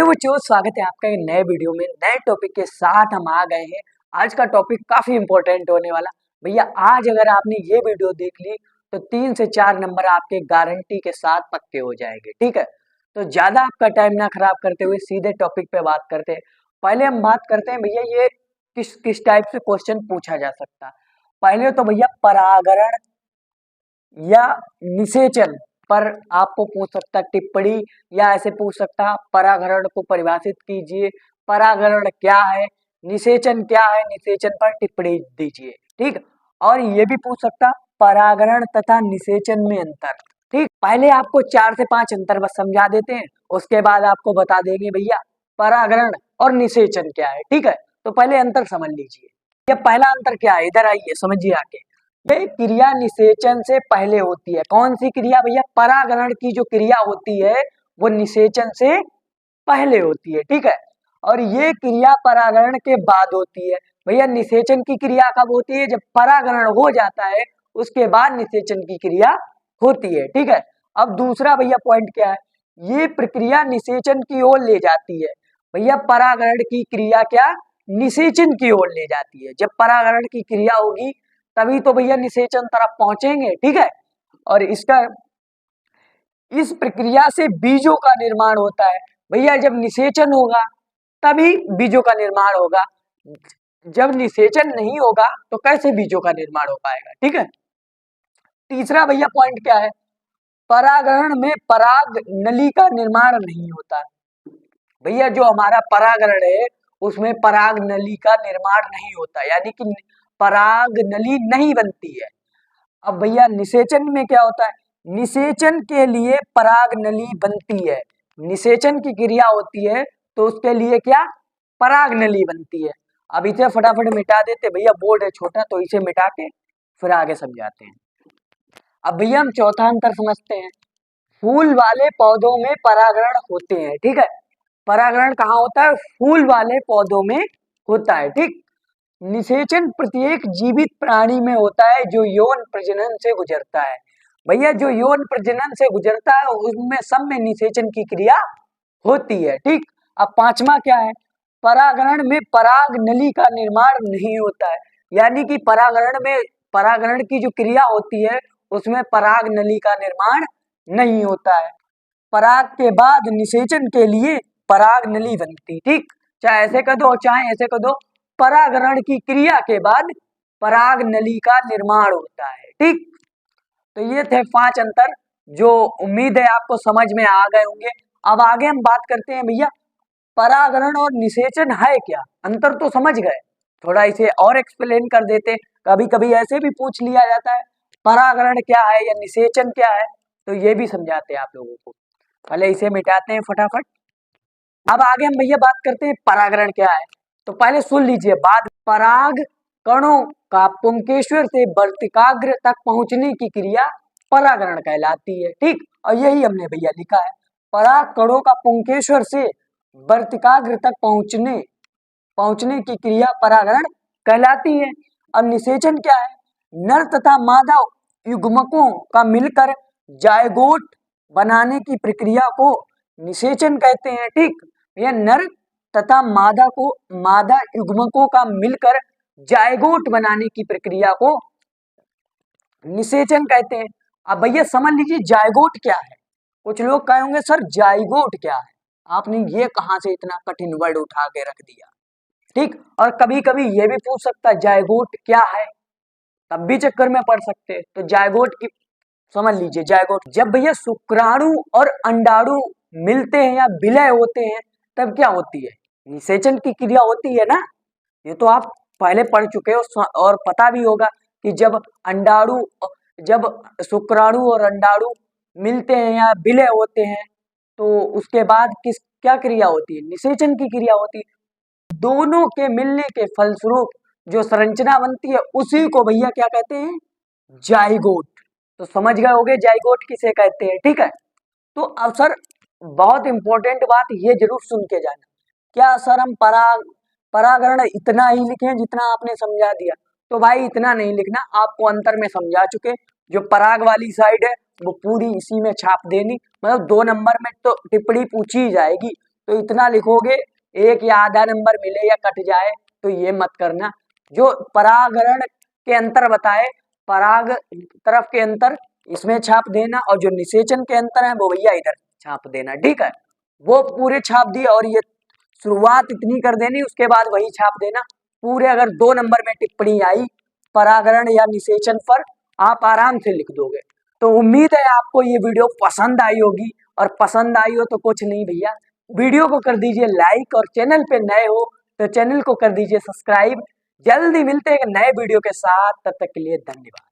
Hello बच्चों, स्वागत है आपका एक नए वीडियो में। नए टॉपिक के साथ हम आ गए हैं। आज का टॉपिक काफी इंपॉर्टेंट होने वाला। भैया आज अगर आपने ये वीडियो देख ली तो 3 से 4 नंबर आपके गारंटी के साथ पक्के हो जाएंगे। ठीक है, तो ज्यादा आपका टाइम ना खराब करते हुए सीधे टॉपिक पे बात करते हैं। पहले हम बात करते हैं भैया ये किस किस टाइप से क्वेश्चन पूछा जा सकता है। पहले तो भैया परागण या निषेचन पर आपको पूछ सकता टिप्पणी, या ऐसे पूछ सकता परागण को परिभाषित कीजिए, परागण क्या है, निषेचन क्या है, निषेचन पर टिप्पणी दीजिए। ठीक, और ये भी पूछ सकता परागण तथा निषेचन में अंतर। ठीक, पहले आपको 4 से 5 अंतर बस समझा देते हैं, उसके बाद आपको बता देंगे भैया परागण और निषेचन क्या है। ठीक है, तो पहले अंतर समझ लीजिए। ये पहला अंतर क्या है, इधर आइए समझिए आके। ये क्रिया निषेचन से पहले होती है। कौन सी क्रिया भैया? परागण की जो क्रिया होती है वो निषेचन से पहले होती है। ठीक है, और ये क्रिया परागण के बाद होती है। भैया निषेचन की क्रिया कब होती है? जब परागण हो जाता है उसके बाद निषेचन की क्रिया होती है। ठीक है, अब दूसरा भैया पॉइंट क्या है, ये प्रक्रिया निषेचन की ओर ले जाती है। भैया परागण की क्रिया क्या निषेचन की ओर ले जाती है। जब परागण की क्रिया होगी तभी तो भैया निषेचन तरफ पहुंचेंगे। ठीक है, और इसका इस प्रक्रिया से बीजों का निर्माण होता है। भैया जब निषेचन होगा तभी बीजों का निर्माण होगा, जब निषेचन नहीं होगा तो कैसे बीजों का निर्माण हो पाएगा। ठीक है, तीसरा भैया पॉइंट क्या है, परागण में पराग नली का निर्माण नहीं होता। भैया जो हमारा परागण है उसमें पराग नली का निर्माण नहीं होता, यानी कि पराग नली नहीं बनती है। अब भैया निषेचन में क्या होता है, निषेचन के लिए पराग नली बनती है। निषेचन की क्रिया होती है तो उसके लिए क्या पराग नली बनती है। अब इसे फटाफट मिटा देते भैया, बोर्ड है छोटा तो इसे मिटा के फिर आगे समझाते हैं। अब भैया हम चौथा अंतर समझते हैं। फूल वाले पौधों में परागण होते हैं। ठीक है, परागण कहाँ होता है? फूल वाले पौधों में होता है। ठीक, निषेचन प्रत्येक जीवित प्राणी में होता है जो यौन प्रजनन से गुजरता है। भैया जो यौन प्रजनन से गुजरता है उसमें सब में निषेचन की क्रिया होती है। ठीक, अब पांचवा क्या है, परागण में पराग नली का निर्माण नहीं होता है। यानी कि परागण में परागण की जो क्रिया होती है उसमें पराग नली का निर्माण नहीं होता है। पराग के बाद निषेचन के लिए पराग नली बनती। ठीक, चाहे ऐसे कर दो चाहे ऐसे कर दो, परागण की क्रिया के बाद पराग नली का निर्माण होता है। ठीक, तो ये थे 5 अंतर जो उम्मीद है आपको समझ में आ गए होंगे। अब आगे हम बात करते हैं भैया परागण और निषेचन है क्या। अंतर तो समझ गए, थोड़ा इसे और एक्सप्लेन कर देते। कभी कभी ऐसे भी पूछ लिया जाता है परागण क्या है या निषेचन क्या है, तो ये भी समझाते हैं आप लोगों को। पहले इसे मिटाते हैं फटाफट। अब आगे हम भैया बात करते हैं परागण क्या है। तो पहले सुन लीजिए बात, पराग कणों का पुंकेश्वर से वर्तिकाग्र तक पहुंचने की क्रिया परागण कहलाती है। ठीक, और यही हमने भैया लिखा है, पराग कणों का पुंकेश्वर से वर्तिकाग्र तक पहुंचने की क्रिया परागण कहलाती है। और निषेचन क्या है, नर तथा मादा युग्मकों का मिलकर जायगोट बनाने की प्रक्रिया को निषेचन कहते हैं। ठीक, यह नर तथा मादा युग्मकों का मिलकर जायगोट बनाने की प्रक्रिया को निषेचन कहते हैं। अब भैया समझ लीजिए जायगोट क्या है। कुछ लोग कहेंगे सर जायगोट क्या है, आपने ये कहां से इतना कठिन वर्ड उठा के रख दिया। ठीक, और कभी कभी ये भी पूछ सकता है जायगोट क्या है, तब भी चक्कर में पड़ सकते हैं। तो जायगोट की समझ लीजिए, जायगोट जब भैया शुक्राणु और अंडाणु मिलते हैं या विलय होते हैं तब क्या होती है, निषेचन की क्रिया होती है ना। ये तो आप पहले पढ़ चुके हो और पता भी होगा कि जब शुक्राणु और अंडाणु मिलते हैं या विलय होते हैं तो उसके बाद क्या क्रिया होती है, निषेचन की क्रिया होती है। दोनों के मिलने के फलस्वरूप जो संरचना बनती है उसी को भैया क्या कहते हैं, जाइगोट। तो समझ गए होंगे जाइगोट किसे कहते हैं। ठीक है, तो अब सर बहुत इंपॉर्टेंट बात ये जरूर सुन के जाना, क्या सर हम परागण इतना ही लिखें जितना आपने समझा दिया? तो भाई इतना नहीं लिखना, आपको अंतर में समझा चुके। जो पराग वाली साइड है वो पूरी इसी में छाप देनी, मतलब 2 नंबर में तो टिप्पणी पूछी ही जाएगी। तो इतना लिखोगे, एक या आधा नंबर मिले या कट जाए तो ये मत करना। जो परागण के अंतर बताए, पराग तरफ के अंतर इसमें छाप देना, और जो निषेचन के अंतर है वो भैया इधर छाप देना, ठीक है। वो पूरे छाप दिए, और ये शुरुआत इतनी कर देनी, उसके बाद वही छाप देना पूरे। अगर 2 नंबर में टिप्पणी आई परागण या निषेचन पर, आप आराम से लिख दोगे। तो उम्मीद है आपको ये वीडियो पसंद आई होगी, और पसंद आई हो तो कुछ नहीं भैया, वीडियो को कर दीजिए लाइक, और चैनल पे नए हो तो चैनल को कर दीजिए सब्सक्राइब। जल्दी मिलते हैं एक नए वीडियो के साथ, तब तक के लिए धन्यवाद।